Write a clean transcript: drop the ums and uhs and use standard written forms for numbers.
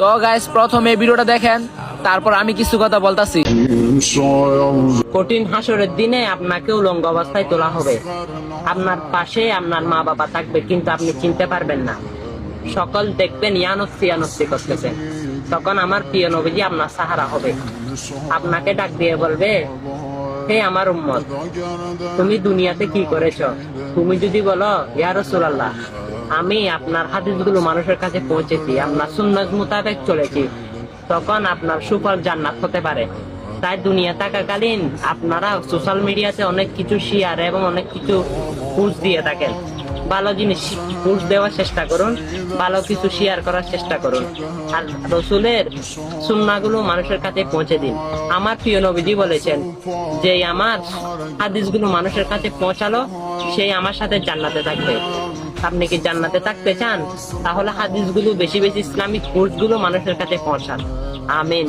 তো গাইস প্রথমে ভিডিওটা দেখেন, তারপর আমি কিছু কথা বলতাছি। কঠিন হাসরের দিনে আপনাকে উলঙ্গ অবস্থায় তোলা হবে। আপনার পাশে আপনার মা বাবা থাকবে, কিন্তু আপনি চিনতে পারবেন না। সকল দেখবেন ইয়ানস্তি ইয়ানস্তি করতেছেন। তখন আমার প্রিয় নবীজি আপনার সাহারা হবে, আপনাকে ডাক দিয়ে বলবে, হে আমার উম্মত, তুমি দুনিয়াতে কি করেছ? তুমি যদি বলো, ইয়া রাসূলুল্লাহ, আমি আপনার হাদিসগুলো মানুষের কাছে পৌঁছেছি, আপনার সুন্নাত মোতাবেক চলেছি, তখন আপনার সুফল জান্নাত হতে পারে। তাই দুনিয়া থাকাকালীন আপনারা সোশ্যাল মিডিয়াতে অনেক কিছু শেয়ার এবং অনেক কিছু পোস্ট দিয়ে থাকেন। ভালো জিনিস পোস্ট দেওয়ার চেষ্টা করুন, ভালো কিছু শেয়ার করার চেষ্টা করুন, আর রসুলের সুন্নাহগুলো মানুষের কাছে পৌঁছে দিন। আমার প্রিয় নবীজি বলেছেন যে আমার হাদিসগুলো মানুষের কাছে পৌঁছালো, সেই আমার সাথে জান্নাতে থাকবে। আপনি কি জান্নাতে থাকতে চান? তাহলে হাদিসগুলো বেশি বেশি ইসলামিক পোস্টগুলো মানুষের কাছে পৌঁছান। আমিন।